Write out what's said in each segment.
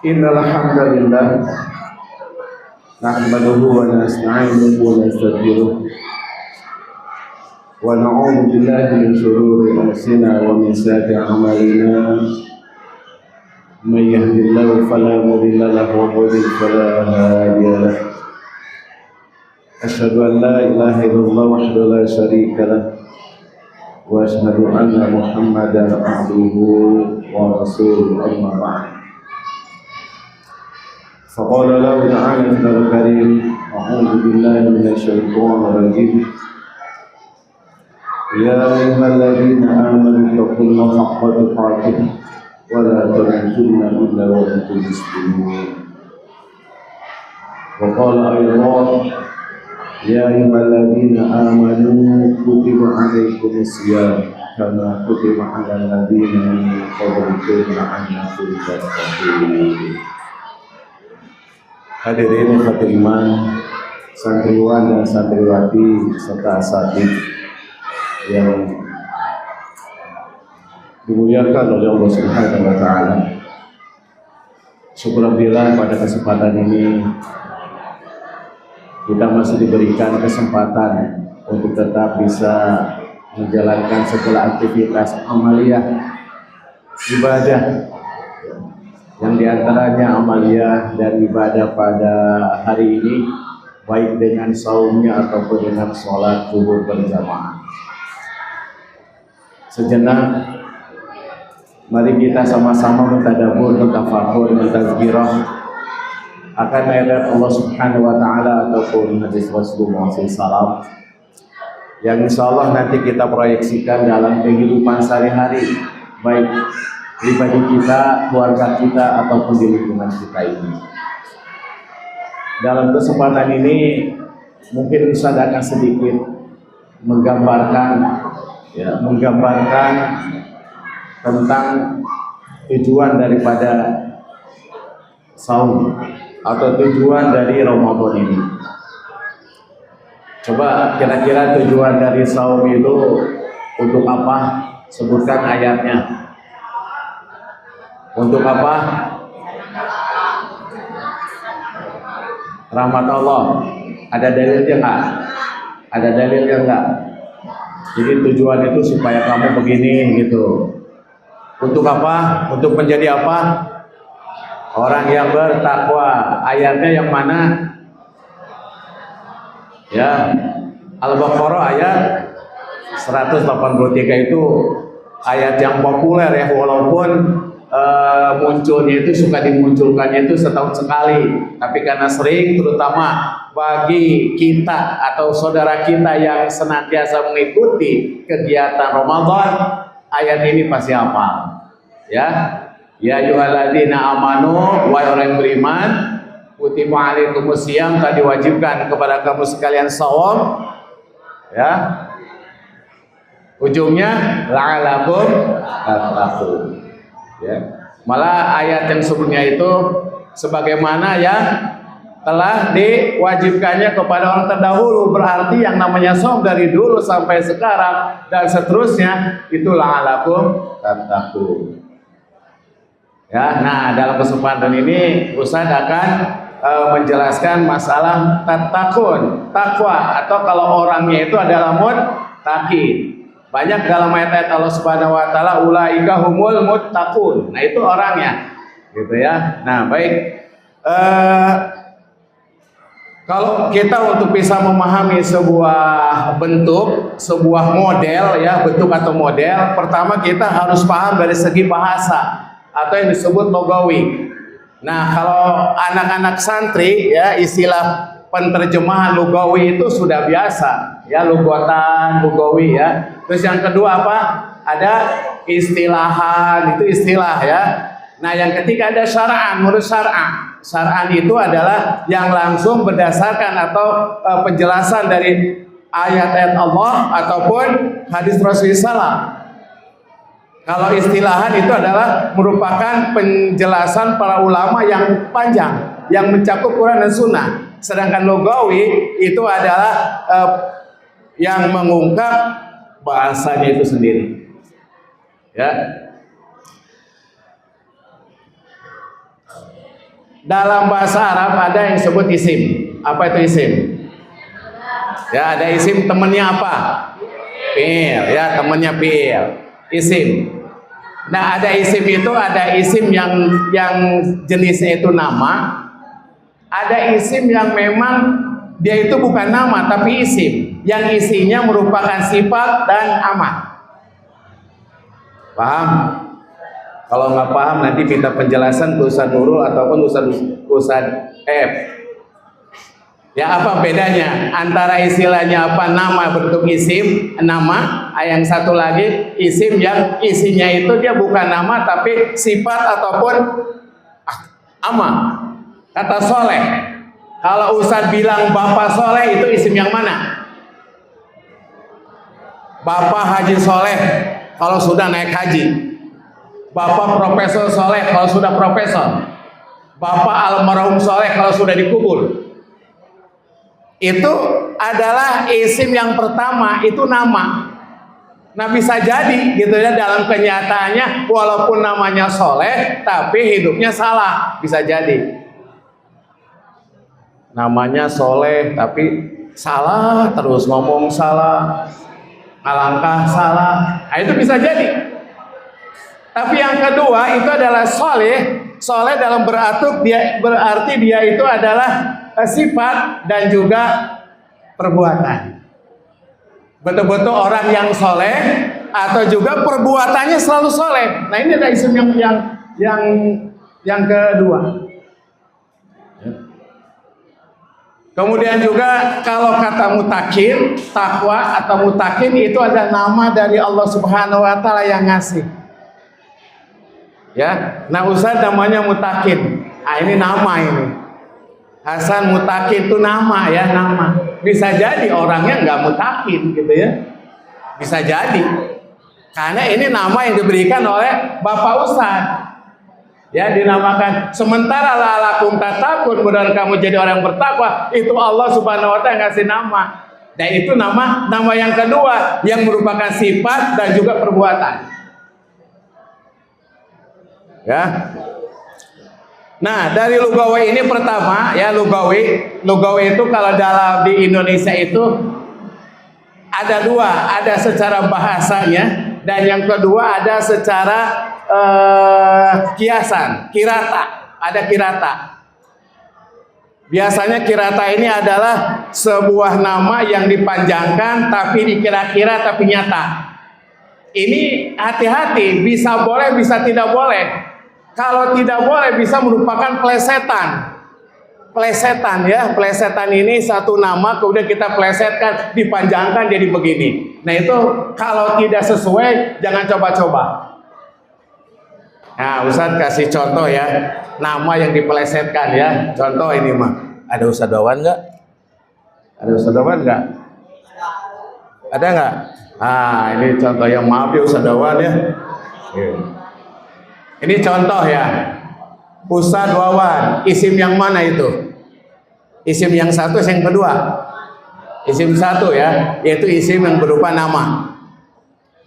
Innal hamdalillah nahmaduhu wa nasta'inuhu wa nastaghfiruh wa na'udzu billahi min shururi anfusina wa min sayyiati a'malina. May yahdihillahu fala mudilla lahu wa may yudlil fala hadiya lahu. Asyhadu an la ilaha illallah wahdahu la syarika lahu wa asyhadu anna Muhammadan abduhu wa rasuluhu, amma ba'd. فقال الله تعالى في الكريم: أعوذ بالله من الشيطان الرجيم. يا أيها الذين آمنوا اتقوا الله حق تقاته ولا تموتن إلا وأنتم مسلمون. وقال أيضا: يا أيها الذين آمنوا كتب عليكم الصيام كما كتب على الذين من قبلكم لعلكم تتقون. Hadirin hadirat iman, santriwan dan santriwati serta asatid yang dimuliakan oleh Allah Subhanahu wa taala. Syukurillah pada kesempatan ini kita masih diberikan kesempatan untuk tetap bisa menjalankan segala aktivitas amaliyah ibadah, yang diantaranya amaliyah dan ibadah pada hari ini, baik dengan saumnya ataupun dengan sholat zuhur berjamaah. Sejenak mari kita sama-sama mentadabbur, mentafakkur, mentazkirah akan ayat Allah Subhanahu wa taala ataupun hadis Rasulullah SAW yang insyaallah nanti kita proyeksikan dalam kehidupan sehari-hari, baik pribadi kita, keluarga kita, ataupun di lingkungan kita ini. Dalam kesempatan ini mungkin bisa akan sedikit menggambarkan tentang tujuan daripada saum atau tujuan dari Ramadan ini. Coba kira-kira tujuan dari saum itu untuk apa? Sebutkan ayatnya. Untuk apa? Rahmat Allah. Ada dalilnya enggak? Ada dalilnya enggak? Jadi tujuan itu supaya kamu begini gitu. Untuk apa? Untuk menjadi apa? Orang yang bertakwa. Ayatnya yang mana? Ya, Al-Baqarah ayat 183 itu ayat yang populer ya, walaupun munculnya itu suka dimunculkannya itu setahun sekali, tapi karena sering, terutama bagi kita atau saudara kita yang senantiasa mengikuti kegiatan Ramadan, ayat ini pasti hafal. Ya, ya ayyuhalladzina amanu, wahai orang yang beriman, kutiba alaikumusiyam, tadi diwajibkan kepada kamu sekalian saum. Ya, ujungnya la'alakum tattaqun. Ya. Malah ayat yang sebelumnya itu sebagaimana yang telah diwajibkannya kepada orang terdahulu, berarti yang namanya saum dari dulu sampai sekarang dan seterusnya itu la'alakum tattaqun. Ya, nah dalam kesempatan ini Ustaz akan menjelaskan masalah tattaqun, takwa, atau kalau orangnya itu adalah muttaqin. Banyak dalam ayat-ayat Allah Subhanahu wa taala ulaika humul muttaqun. Nah, itu orangnya. Gitu ya. Nah, baik. Kalau kita untuk bisa memahami sebuah bentuk, sebuah model ya, bentuk atau model, pertama kita harus paham dari segi bahasa atau yang disebut logawi. Nah, kalau anak-anak santri ya, istilah penterjemahan lugawi itu sudah biasa ya, lugatan, lugawi ya. Terus yang kedua apa? Ada istilahan, itu istilah ya. Nah, yang ketiga ada syara'an, menurut syara'an. Syara'an itu adalah yang langsung berdasarkan atau penjelasan dari ayat-ayat Allah ataupun hadis Rasulullah SAW. Kalau istilahan itu adalah merupakan penjelasan para ulama yang panjang, yang mencakup Quran dan Sunnah. Sedangkan lugawi itu adalah yang mengungkap bahasanya itu sendiri. Ya. Dalam bahasa Arab ada yang disebut isim. Apa itu isim? Ya, ada isim temennya apa? Fi'il, ya temennya fi'il. Isim. Nah, ada isim itu ada isim yang jenisnya itu nama. Ada isim yang memang dia itu bukan nama tapi isim, yang isinya merupakan sifat dan amat. Paham? Kalau nggak paham nanti minta penjelasan ke Ustaz Nurul ataupun Ustaz F. Ya, apa bedanya antara istilahnya apa nama bentuk isim nama, yang satu lagi isim yang isinya itu dia bukan nama tapi sifat ataupun amat. Kata soleh, kalau Ustaz bilang Bapak soleh itu isim yang mana? Bapak Haji Soleh kalau sudah naik haji. Bapak Profesor Soleh kalau sudah profesor. Bapak almarhum Soleh kalau sudah dikubur. Itu adalah isim yang pertama, itu nama. Nah, bisa jadi gitu ya, dalam kenyataannya walaupun namanya Soleh tapi hidupnya salah, bisa jadi. Namanya Soleh tapi salah terus, ngomong salah, ngalangkah salah. Nah, itu bisa jadi. Tapi yang kedua itu adalah soleh. Soleh dalam berarti dia itu adalah sifat dan juga perbuatan. Betul-betul orang yang soleh atau juga perbuatannya selalu soleh. Nah, ini ada isim yang kedua. Kemudian juga kalau kata mutakin, takwa atau mutakin itu adalah nama dari Allah Subhanahu wa taala yang ngasih. Ya, nah Ustaz namanya mutakin. Ah, ini nama ini. Hasan mutakin itu nama ya, nama. Bisa jadi orangnya nggak mutakin gitu ya. Bisa jadi. Karena ini nama yang diberikan oleh Bapak Ustaz. Ya, dinamakan sementara la'alakum tatakun, mudah kamu jadi orang yang bertakwa, itu Allah Subhanahu wa taala ngasih nama. Dan itu nama yang kedua yang merupakan sifat dan juga perbuatan. Ya. Nah, dari lugawi ini pertama ya, lugawi itu kalau dalam di Indonesia itu ada dua, ada secara bahasanya dan yang kedua ada secara kiasan, kirata, ada kirata. Biasanya kirata ini adalah sebuah nama yang dipanjangkan tapi dikira-kira tapi nyata. Ini hati-hati, bisa boleh bisa tidak boleh. Kalau tidak boleh bisa merupakan plesetan. Plesetan ya, plesetan ini satu nama kemudian kita plesetkan, dipanjangkan jadi begini. Nah, itu kalau tidak sesuai jangan coba-coba. Nah, Ustaz kasih contoh ya, nama yang dipelesetkan ya. Contoh ini mah. Ada Ustaz Wawan nggak? Ada Ustaz Wawan nggak? Ada nggak? Ah, ini contoh yang maaf ya Ustaz Wawan ya. Ini contoh ya. Ustaz Wawan, isim yang mana itu? Isim yang satu, yang kedua. Isim satu ya, yaitu isim yang berupa nama.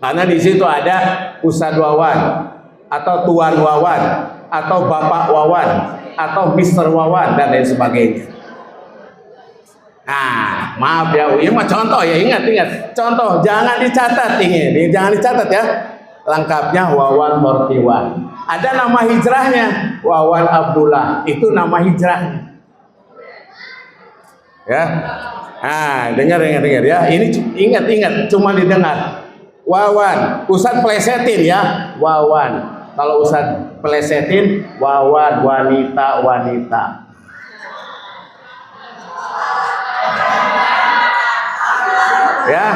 Karena di situ ada Ustaz Wawan, atau Tuan Wawan, atau Bapak Wawan, atau Mister Wawan dan lain sebagainya. Nah, maaf ya, ini mah contoh ya, ingat. Contoh, jangan dicatat ini, jangan dicatat ya. Lengkapnya Wawan Mortiwan. Ada nama hijrahnya, Wawan Abdullah, itu nama hijrahnya. Ya. Nah, dengar ya. Ini ingat, cuma didengar. Wawan, Ustaz plesetin ya, Wawan. Kalau Ustaz plesetin, Wawan wanita. Ya.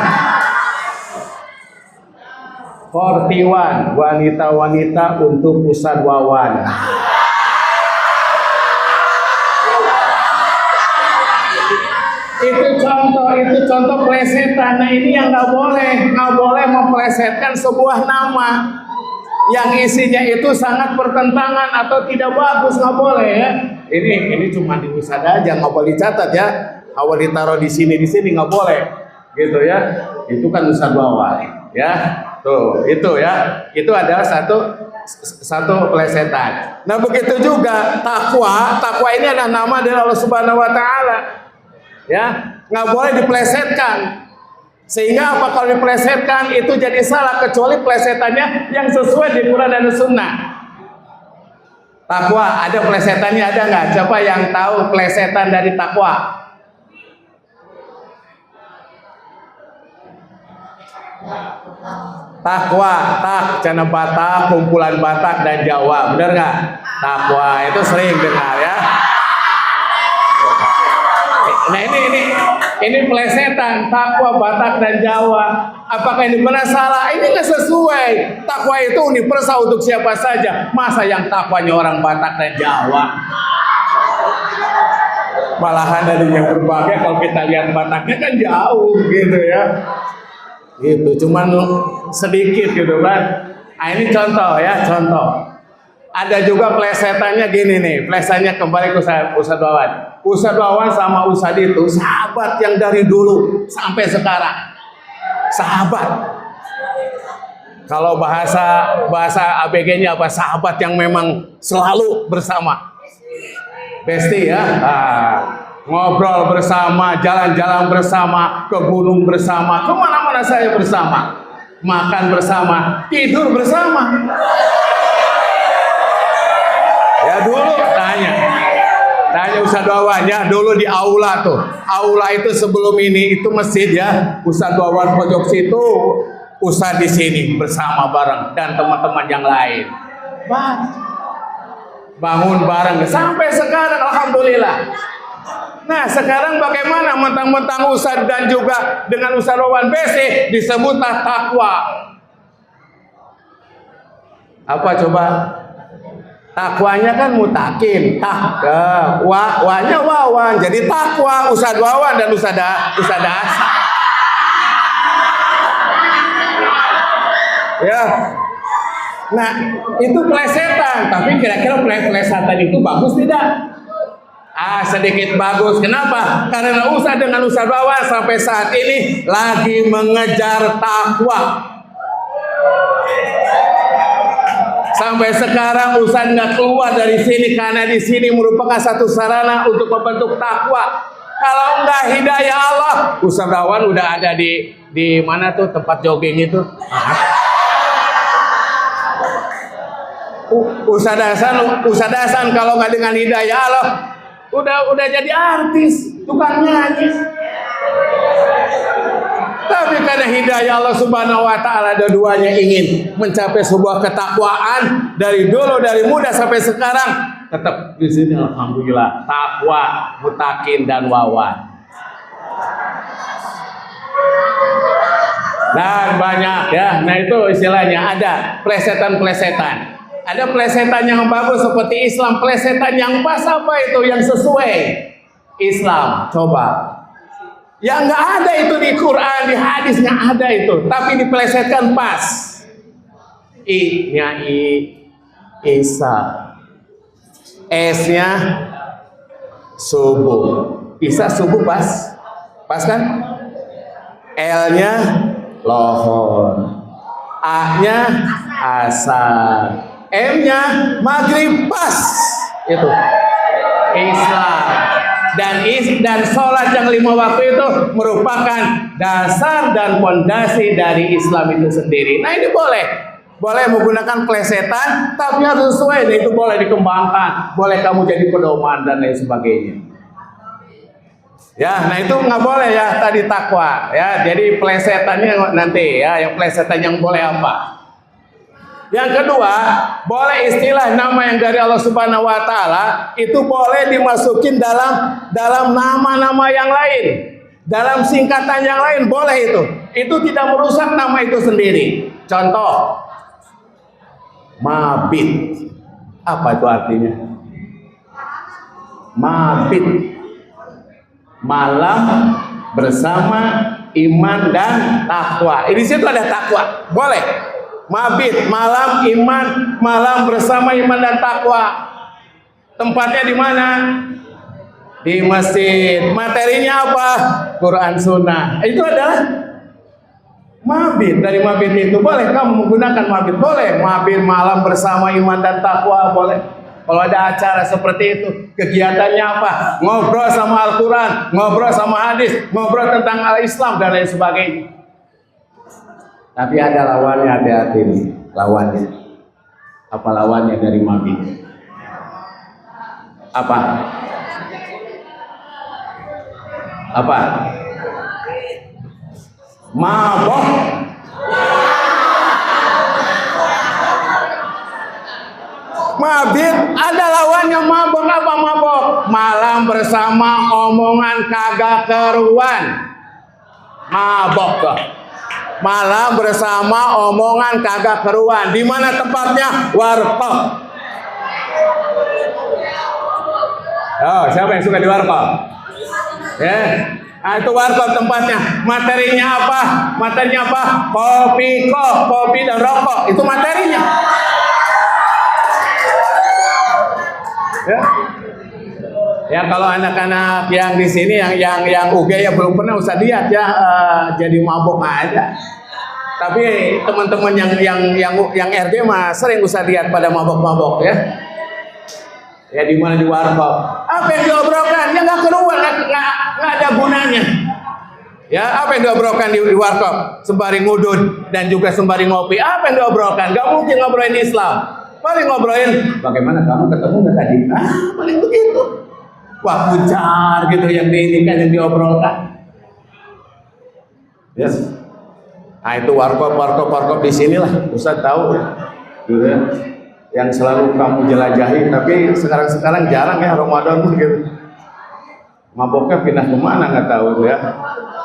41 wanita-wanita untuk Ustaz Wawan. Itu contoh plesetan. Nah, ini yang nggak boleh memplesetkan sebuah nama yang isinya itu sangat bertentangan atau tidak bagus, nggak boleh ya. Ini cuma di Ustaz aja, nggak boleh dicatat ya. Awal ditaruh di sini nggak boleh, gitu ya. Itu kan Ustaz Wawan, ya. Tuh, itu ya. Itu adalah satu plesetan. Nah, begitu juga takwa. Takwa ini adalah nama dari Allah Subhanahu wa taala. Ya, nggak boleh diplesetkan. Sehingga apa kalau diplesetkan itu jadi salah, kecuali plesetannya yang sesuai di Quran dan Sunnah. Takwa ada plesetannya, ada nggak? Siapa yang tahu plesetan dari takwa? Takwa, cana Batak, kumpulan Batak dan Jawa, benar nggak? Takwa itu sering dengar ya. Nah ini plesetan takwa Batak dan Jawa. Apakah ini benar salah? Ini nggak sesuai. Takwa itu universal untuk siapa saja. Masa yang takwanya orang Batak dan Jawa? Malahan dari yang berbagai, kalau kita lihat Bataknya kan jauh gitu ya. Gitu, cuman sedikit gitu kan. Nah, ini contoh ya, contoh. Ada juga plesetannya gini nih, plesetannya kembali ke Ustadz Wawan. Ustadz Wawan sama Ustadz itu sahabat yang dari dulu sampai sekarang. Sahabat. Kalau bahasa ABG-nya apa? Sahabat yang memang selalu bersama. Bestie ya. Ngobrol bersama, jalan-jalan bersama, ke gunung bersama, kemana-mana saya bersama, makan bersama, tidur bersama. Ya dulu tanya Ustadz Wawan ya, dulu di aula tuh, aula itu sebelum ini itu masjid ya, Ustadz Wawan pojok situ, Ustadz di sini bersama bareng dan teman-teman yang lain. Bangun bareng sampai sekarang, alhamdulillah. Nah sekarang bagaimana mentang-mentang Ustadz dan juga dengan Ustadz Wawan BC disebutlah takwa. Apa coba? Takwanya kan mutakin, wanya Wawan, jadi takwa Ustadz Wawan dan Ustadz Asa. Ya. Nah itu plesetan, tapi kira-kira plesetan itu bagus tidak? Sedikit bagus. Kenapa? Karena Ustadz dengan Ustadz Wawan sampai saat ini lagi mengejar takwa. Sampai sekarang Ustadz nggak keluar dari sini karena di sini merupakan satu sarana untuk membentuk takwa. Kalau enggak hidayah Allah, Ustadz Wawan udah ada di mana tuh tempat jogging itu. Ustadz Hasan kalau nggak dengan hidayah Allah udah jadi artis, tukang nyanyi. Tapi karena hidayah Allah Subhanahu wa taala dua-duanya ingin mencapai sebuah ketakwaan dari dulu, dari muda sampai sekarang, tetap di sini alhamdulillah takwa, mutakin dan wawan. Dan banyak ya. Nah itu istilahnya ada plesetan-plesetan. Ada plesetan yang bagus seperti Islam, plesetan yang pas apa itu yang sesuai Islam. Coba, yang nggak ada itu di Quran, di hadis nggak ada itu, tapi diplesetkan pas. I-nya Isa, S-nya subuh. Isa subuh pas kan? L-nya lohor, A-nya asar. M-nya maghrib pas, itu Islam. Dan sholat yang 5 waktu itu merupakan dasar dan fondasi dari Islam itu sendiri. Nah ini boleh menggunakan plesetan, tapi harus sesuai. Itu boleh dikembangkan, boleh kamu jadi pedoman dan lain sebagainya. Ya, nah itu nggak boleh ya tadi takwa. Ya, jadi plesetannya nanti ya, yang plesetan yang boleh apa? Yang kedua, boleh istilah nama yang dari Allah Subhanahu wa taala itu boleh dimasukin dalam nama-nama yang lain. Dalam singkatan yang lain boleh itu. Itu tidak merusak nama itu sendiri. Contoh, mabit. Apa itu artinya? Mabit. Malam bersama iman dan takwa. Di situ ada takwa. Boleh. Mabit, malam iman, malam bersama iman dan takwa. Tempatnya di mana? Di masjid. Materinya apa? Quran Sunnah. Itu adalah Mabit, dari mabit itu boleh kamu menggunakan mabit, boleh mabit malam bersama iman dan takwa, boleh. Kalau ada acara seperti itu, kegiatannya apa? Ngobrol sama Al-Quran, ngobrol sama hadis, ngobrol tentang Al-Islam dan lain sebagainya. Tapi ada lawannya, hati-hati nih, lawannya. Apa lawannya dari mabit? Apa? Apa? Mabok. Mabit ada lawannya mabok. Apa mabok? Malam bersama omongan kagak keruan. Mabok. Malam bersama omongan kagak keruan. Di mana tempatnya? Warkop. Oh, siapa yang suka di warkop? Ya. Nah, itu warkop tempatnya. Materinya apa? Materinya apa? Kopi dan rokok. Itu materinya. Ya. Ya, kalau anak-anak yang di sini yang UG ya belum pernah usah lihat ya, jadi mabok aja. Tapi teman-teman yang RD mah sering usah lihat pada mabok-mabok ya. Ya di mana di warkop. Apa yang diobrolkan? Ya nggak keluar, nggak ada gunanya. Ya apa yang diobrolkan di warkop? Sembari ngudud dan juga sembari ngopi. Apa yang diobrolkan? Gak mungkin ngobrolin Islam. Paling ngobrolin bagaimana kamu ketemu nggak tadi? Paling begitu. Wah pucar gitu yang diinginkan yang diobrolkan. Yes. Nah itu warkop di sinilah Ustaz tahu. Gitu ya. Yang selalu kamu jelajahi, tapi sekarang jarang ya Ramadan gitu. Maboknya pindah kemana nggak tahu ya.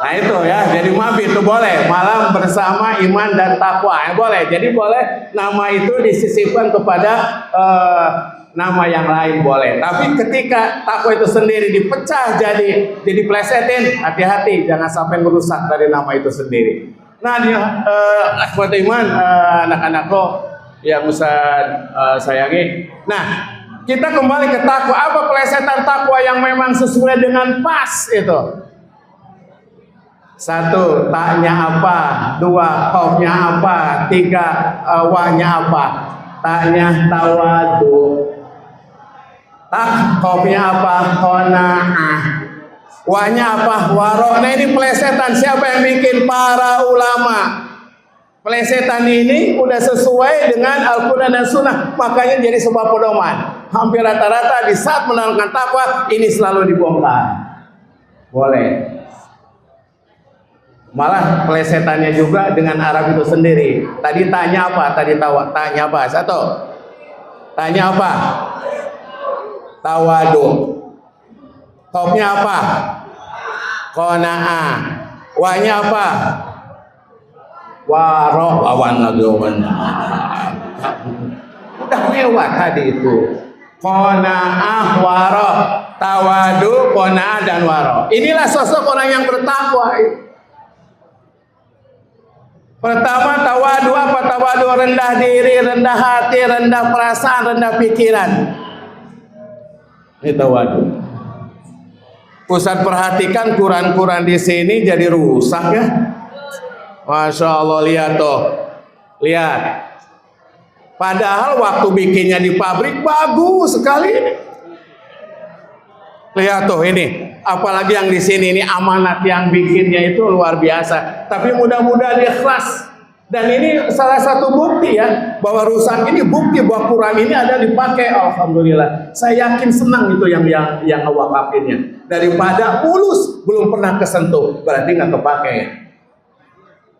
Nah itu ya, jadi mabit itu boleh malam bersama iman dan takwa, boleh. Jadi boleh nama itu disisipkan kepada nama yang lain boleh. Tapi ketika takwa itu sendiri dipecah jadi plesetin, hati-hati jangan sampai merusak dari nama itu sendiri. Nah akhwat iman, anak-anakku yang Ustaz sayangi. Nah, kita kembali ke takwa. Apa pelesetan takwa yang memang sesuai dengan pas itu? 1. Taknya apa? 2. Qofnya apa? 3. Wahnya apa? Taknya tawadu. Tak, qofnya apa? Qanaah. Wahnya apa? Waro. Nah ini pelesetan. Siapa yang bikin? Para ulama. Pelesetan ini udah sesuai dengan Al-Quran dan Sunnah, makanya jadi sebuah pedoman. Hampir rata-rata di saat menerangkan takwa ini selalu dibongkar. Boleh. Malah pelesetannya juga dengan Arab itu sendiri. Tadi tanya apa? Tanya apa? 1. Tanya apa? Tawadu. Qofnya apa? Qanaah. Wahnya apa? Waro lawan lawan. Udah lewat tadi itu. Qanaah, waro, tawadu, qanaah dan waro. Inilah sosok orang yang bertakwa. Pertama tawadu apa? Tawadu rendah diri, rendah hati, rendah perasaan, rendah pikiran. Ini tawadu. Ustaz perhatikan Quran di sini jadi rusak ya. Masya Allah, lihat tuh, lihat. Padahal waktu bikinnya di pabrik bagus sekali ini. Lihat tuh ini, apalagi yang di sini ini amanat yang bikinnya itu luar biasa. Tapi mudah-mudahan ikhlas. Dan ini salah satu bukti ya bahwa rusak ini bukti bahwa Quran ini ada dipakai. Alhamdulillah. Saya yakin senang itu yang Allah pakainya. Daripada mulus belum pernah kesentuh, berarti nggak kepakai.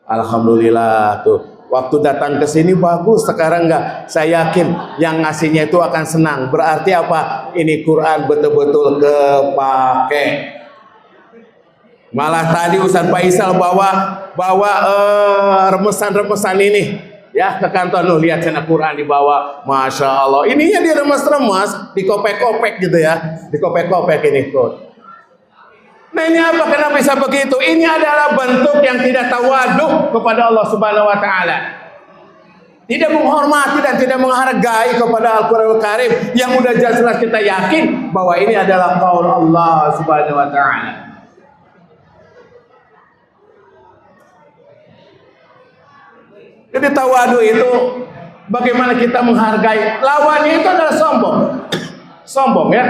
Alhamdulillah tuh. Waktu datang ke sini bagus, sekarang enggak. Saya yakin yang ngasihnya itu akan senang. Berarti apa? Ini Quran betul-betul kepake. Malah tadi Ustaz Faisal bawa remesan-remesan ini ya ke kantor. Loh, lihat sana Quran dibawa. Masya Allah. Ininya diremes-remes, dikopek-kopek gitu ya. Dikopek-kopek ini tuh. Nah ini apa? Kenapa bisa begitu? Ini adalah bentuk yang tidak tawaduk kepada Allah Subhanahu Wa Taala, tidak menghormati dan tidak menghargai kepada Al-Quran Al-Karim yang udah jelas kita yakin bahwa ini adalah qaul Allah Subhanahu Wa Taala. Jadi tawadu itu bagaimana kita menghargai. Lawannya itu adalah sombong. Sombong ya.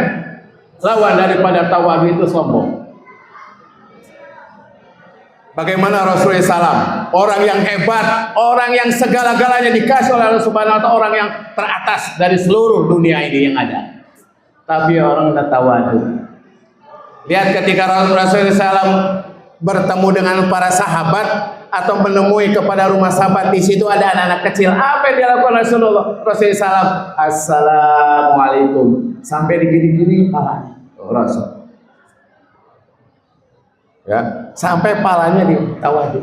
Lawan daripada tawadu itu sombong. Bagaimana Rasulullah SAW, orang yang hebat, orang yang segala-galanya dikasih oleh Allah Subhanahu wa Ta'ala, orang yang teratas dari seluruh dunia ini yang ada. Tapi orang tidak tawadu. Lihat ketika Rasulullah SAW bertemu dengan para sahabat atau menemui kepada rumah sahabat, di situ ada anak-anak kecil. Apa yang dilakukan Rasulullah SAW? Assalamualaikum. Sampai digini-gini palanya. Rasul. Ya, sampai palanya ditawadu.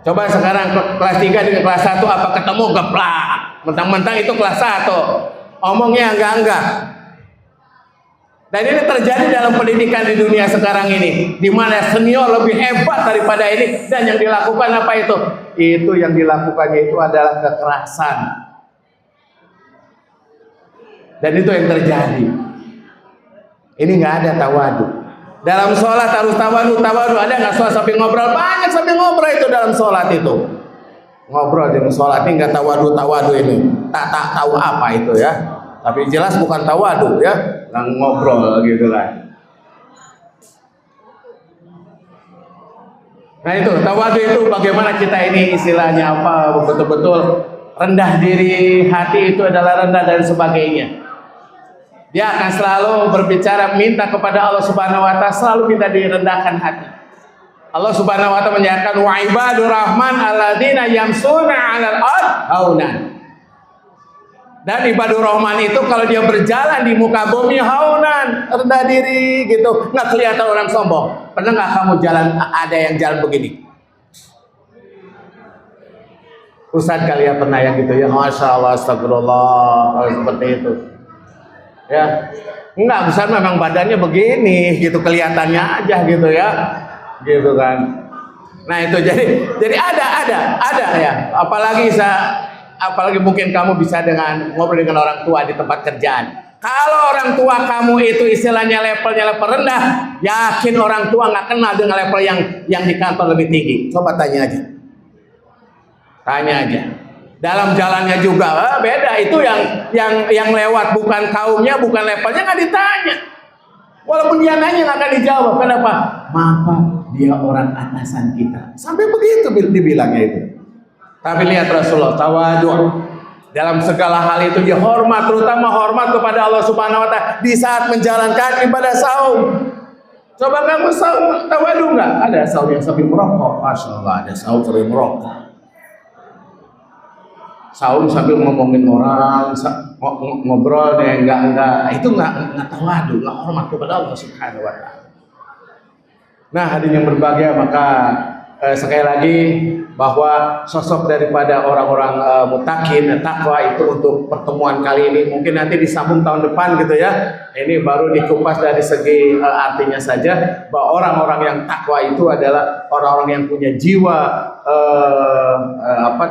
Coba sekarang kelas 3 dengan kelas 1 apa ketemu geplak. Mentang-mentang itu kelas 1. Omongnya enggak. Dan ini terjadi dalam pendidikan di dunia sekarang ini, di mana senior lebih hebat daripada ini, dan yang dilakukan apa itu? Itu yang dilakukannya itu adalah kekerasan. Dan itu yang terjadi. Ini nggak ada tawadu. Dalam sholat harus tawadu. Ada nggak sholat sambil ngobrol? Banyak sambil ngobrol itu dalam sholat itu. Ngobrol di sholat ini nggak tawadu ini. Tak tahu apa itu ya. Tapi jelas bukan tawadu ya. Ngobrol gitu kan. Nah itu tawadu itu bagaimana kita ini istilahnya apa, betul-betul rendah diri, hati itu adalah rendah dan sebagainya. Dia akan selalu berbicara, minta kepada Allah Subhanahu wa Ta'ala, selalu minta direndahkan hati. Allah Subhanahu wa Ta'ala menyatakan wa ibadur rahman alladzina yamsuna 'alal ard haunan. Dan ibadur rahman itu kalau dia berjalan di muka bumi haunan, rendah diri gitu, nggak kelihatan orang sombong. Pernah nggak kamu jalan, ada yang jalan begini? Ustaz kalian pernah yang gitu ya? Masya Allah, astagfirullah, kalau seperti itu. Ya, enggak, besar memang badannya begini gitu, kelihatannya aja gitu ya, gitu kan. Nah itu jadi ada ya, apalagi mungkin kamu bisa dengan ngobrol dengan orang tua di tempat kerjaan. Kalau orang tua kamu itu istilahnya levelnya level rendah, yakin orang tua nggak kenal dengan level yang di kantor lebih tinggi. Coba tanya aja. Dalam jalannya juga beda, itu yang lewat bukan kaumnya, bukan levelnya, nggak ditanya. Walaupun dia nanya nggak akan dijawab. Kenapa? Maka dia orang atasan kita. Sampai begitu dibilangnya itu. Tapi lihat Rasulullah tawadu dalam segala hal itu, dia hormat, terutama hormat kepada Allah Subhanahu wa Ta'ala di saat menjalankan ibadah saum. Coba kamu saum tawadu nggak? Ada saum yang sambil merokok, Masya Allah, ada saum sambil merokok. Saum sambil ngomongin orang, ngobrol deh, enggak, itu enggak tawadu, enggak hormat kepada Allah Subhanahu wa Ta'ala. Nah, hadirin yang berbahagia, maka sekali lagi bahwa sosok daripada orang-orang mutakin, takwa itu untuk pertemuan kali ini mungkin nanti disambung tahun depan gitu ya. Ini baru dikupas dari segi artinya saja, bahwa orang-orang yang takwa itu adalah orang-orang yang punya jiwa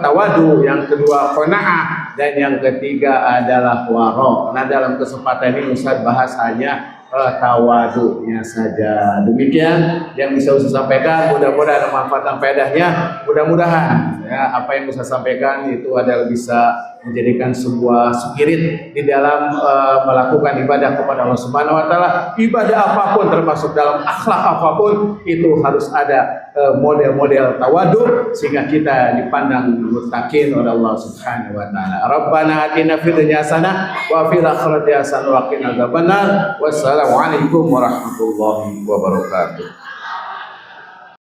tawadu, yang kedua qanaah, dan yang ketiga adalah wara. Nah, dalam kesempatan ini Ustaz bahasanya tawadunya saja. Demikian yang bisa saya sampaikan, mudah-mudahan ada manfaat dan faedahnya. Mudah-mudahan ya, apa yang saya sampaikan itu adalah bisa menjadikan sebuah spirit di dalam melakukan ibadah kepada Allah Subhanahu wa Ta'ala. Ibadah apapun, termasuk dalam akhlak apapun, itu harus ada model-model tawadu sehingga kita dipandang muttaqin oleh Allah Subhanahu wa Ta'ala. Rabbana atina fid dunya hasanah wa fil akhirati hasanah wa qina adzabannar. Wassalamualaikum warahmatullahi wabarakatuh.